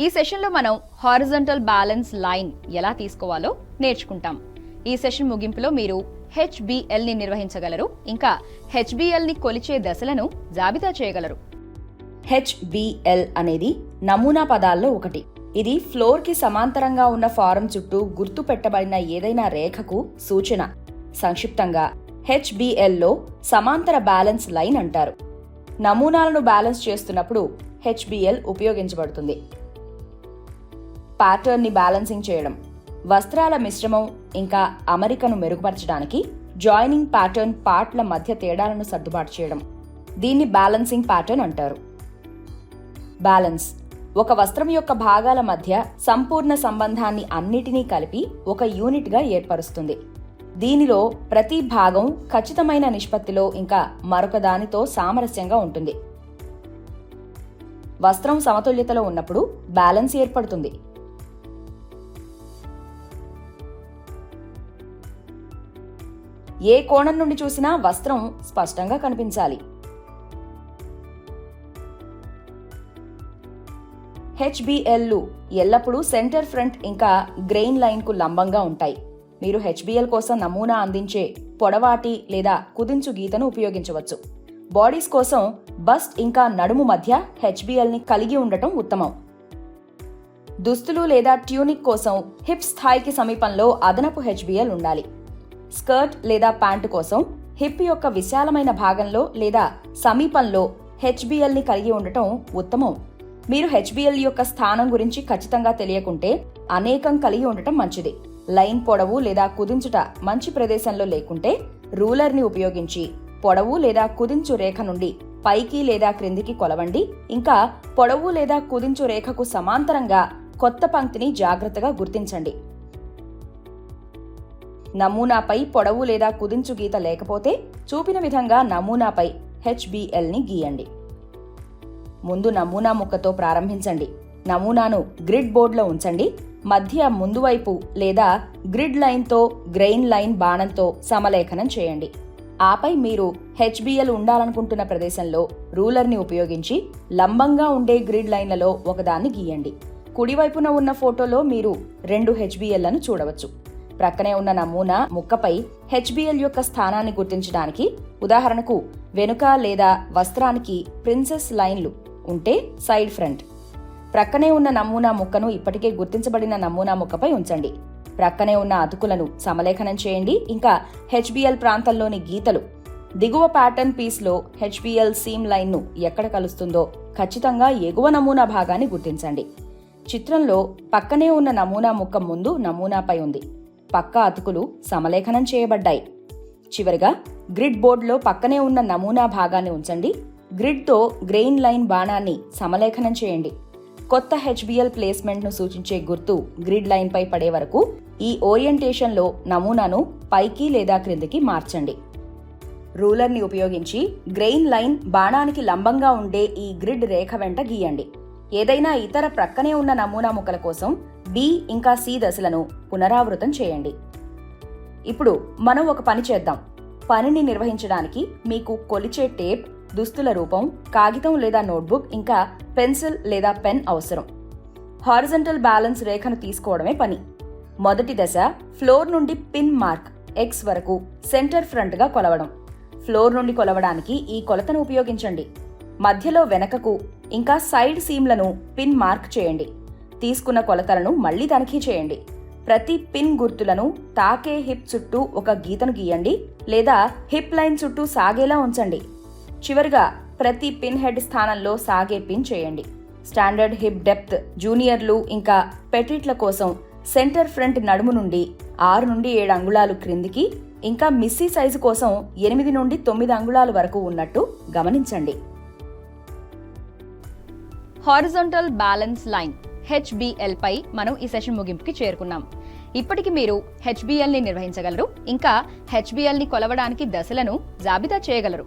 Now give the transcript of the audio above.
ఈ సెషన్లో మనం హారిజంటల్ బ్యాలెన్స్ లైన్ ఎలా తీసుకోవాలో నేర్చుకుంటాం. ఈ సెషన్ ముగింపులో మీరు HBL ని నిర్వహించగలరు, ఇంకా HBL ని కొలిచే దశలను జాబితా చేయగలరు. HBL అనేది నమూనా పదాల్లో ఒకటి. ఇది ఫ్లోర్ కి సమాంతరంగా ఉన్న ఫారం చుట్టూ గుర్తు పెట్టబడిన ఏదైనా రేఖకు సూచన. సంక్షిప్తంగా HBLలో సమాంతర బ్యాలెన్స్ లైన్ అంటారు. నమూనాలను బ్యాలెన్స్ చేస్తున్నప్పుడు HBL ఉపయోగించబడుతుంది. ప్యాటర్న్ ని బ్యాలెన్సింగ్ చేయడం, వస్త్రాల మిశ్రమం ఇంకా అమరికను మెరుగుపరచడానికి జాయినింగ్ ప్యాటర్న్ పార్ట్ల మధ్య తేడాలను సర్దుబాటు చేయడం, దీన్ని బ్యాలెన్సింగ్ ప్యాటర్న్ అంటారు. బ్యాలెన్స్ ఒక వస్త్రం యొక్క భాగాల మధ్య సంపూర్ణ సంబంధాన్ని అన్నిటినీ కలిపి ఒక యూనిట్గా ఏర్పరుస్తుంది. దీనిలో ప్రతి భాగం ఖచ్చితమైన నిష్పత్తిలో ఇంకా మరొక దానితో సామరస్యంగా ఉంటుంది. వస్త్రం సమతుల్యతలో ఉన్నప్పుడు బ్యాలెన్స్ ఏర్పడుతుంది. ఏ కోణం నుండి చూసినా వస్త్రం స్పష్టంగా కనిపించాలి. HBLలు ఎల్లప్పుడూ సెంటర్ ఫ్రంట్ ఇంకా గ్రెయిన్ లైన్కు లంబంగా ఉంటాయి. మీరు HBL కోసం నమూనా అందించే పొడవాటి లేదా కుదించు గీతను ఉపయోగించవచ్చు. బాడీస్ కోసం బస్ట్ ఇంకా నడుము మధ్య HBLని కలిగి ఉండటం ఉత్తమం. దుస్తులు లేదా ట్యూనిక్ కోసం హిప్ స్థాయికి సమీపంలో అదనపు HBL ఉండాలి. స్కర్ట్ లేదా ప్యాంటు కోసం హిప్ యొక్క విశాలమైన భాగంలో లేదా సమీపంలో HBLని కలిగి ఉండటం ఉత్తమం. మీరు HBL యొక్క స్థానం గురించి ఖచ్చితంగా తెలియకుంటే అనేకం కలిగి ఉండటం మంచిది. లైన్ పొడవు లేదా కుదించుట మంచి ప్రదేశంలో లేకుంటే రూలర్ని ఉపయోగించి పొడవు లేదా కుదించు రేఖ నుండి పైకి లేదా క్రిందికి కొలవండి. ఇంకా పొడవు లేదా కుదించు రేఖకు సమాంతరంగా కొత్త పంక్తిని జాగ్రత్తగా గుర్తించండి. నమూనాపై పొడవు లేదా కుదించు గీత లేకపోతే చూపిన విధంగా నమూనాపై HBLని గీయండి. ముందు నమూనా ముక్కతో ప్రారంభించండి. నమూనాను గ్రిడ్ బోర్డులో ఉంచండి. మధ్య ముందు వైపు లేదా గ్రిడ్ లైన్తో గ్రెయిన్ లైన్ బాణంతో సమలేఖనం చేయండి. ఆపై మీరు HBL ఉండాలనుకుంటున్న ప్రదేశంలో రూలర్ని ఉపయోగించి లంబంగా ఉండే గ్రిడ్ లైన్లలో ఒకదాన్ని గీయండి. కుడివైపున ఉన్న ఫోటోలో మీరు 2 HBLలను చూడవచ్చు. ప్రక్కనే ఉన్న నమూనా ముక్కపై HBL యొక్క స్థానాన్ని గుర్తించడానికి, ఉదాహరణకు వెనుక లేదా వస్త్రానికి ప్రిన్సెస్ లైన్లు ఉంటే సైడ్ ఫ్రంట్. ప్రక్కనే ఉన్న నమూనా ముక్కను ఇప్పటికే గుర్తించబడిన నమూనా ముక్కపై ఉంచండి. ప్రక్కనే ఉన్న అతుకులను సమలేఖనం చేయండి. ఇంకా HBL ప్రాంతంలోని గీతలు, దిగువ ప్యాటర్న్ పీస్లో HBL సీమ్ లైన్ను ఎక్కడ కలుస్తుందో ఖచ్చితంగా ఎగువ నమూనా భాగాన్ని గుర్తించండి. చిత్రంలో పక్కనే ఉన్న నమూనా ముక్క ముందు నమూనాపై ఉంది. పక్క అతుకులు సమలేఖనం చేయబడ్డాయి. చివరిగా గ్రిడ్ బోర్డులో పక్కనే ఉన్న నమూనా భాగాన్ని ఉంచండి. గ్రిడ్తో గ్రెయిన్ లైన్ బాణాన్ని సమలేఖనం చేయండి. కొత్త HBL ప్లేస్మెంట్ను సూచించే గుర్తు గ్రిడ్ లైన్పై పడే వరకు ఈ ఓరియంటేషన్లో నమూనాను పైకి లేదా క్రిందికి మార్చండి. రూలర్ని ఉపయోగించి గ్రెయిన్ లైన్ బాణానికి లంబంగా ఉండే ఈ గ్రిడ్ రేఖ వెంట గీయండి. ఏదైనా ఇతర ప్రక్కనే ఉన్న నమూనా ముక్కల కోసం B ఇంకా C దశలను పునరావృతం చేయండి. ఇప్పుడు మనం ఒక పని చేద్దాం. పనిని నిర్వహించడానికి మీకు కొలిచే టేప్, దుస్తుల రూపం, కాగితం లేదా నోట్బుక్, ఇంకా పెన్సిల్ లేదా పెన్ అవసరం. హారిజంటల్ బ్యాలెన్స్ రేఖను తీసుకోవడమే పని. మొదటి దశ ఫ్లోర్ నుండి పిన్ మార్క్ X వరకు సెంటర్ ఫ్రంట్గా కొలవడం. ఫ్లోర్ నుండి కొలవడానికి ఈ కొలతను ఉపయోగించండి. మధ్యలో వెనకకు ఇంకా సైడ్ సీమ్లను పిన్ మార్క్ చేయండి. తీసుకున్న కొలతలను మళ్లీ తనిఖీ చేయండి. ప్రతి పిన్ గుర్తులను తాకే హిప్ చుట్టూ ఒక గీతను గీయండి లేదా హిప్ లైన్ చుట్టూ సాగేలా ఉంచండి. చివరిగా ప్రతి పిన్ హెడ్ స్థానంలో సాగే పిన్ చేయండి. స్టాండర్డ్ హిప్ డెప్త్ జూనియర్లు ఇంకా పెటిట్ల కోసం సెంటర్ ఫ్రంట్ నడుము నుండి 6 నుండి 7 అంగుళాలు క్రిందికి, ఇంకా మిస్సీ సైజు కోసం 8 నుండి 9 అంగుళాల వరకు ఉన్నట్టు గమనించండి. హారిజంటల్ బ్యాలెన్స్ లైన్ HBL పై మనం ఈ సెషన్ ముగింపుకి చేరుకున్నాం. ఇప్పటికి మీరు HBL ని నిర్వహించగలరు, ఇంకా HBL ని కొలవడానికి దశలను జాబితా చేయగలరు.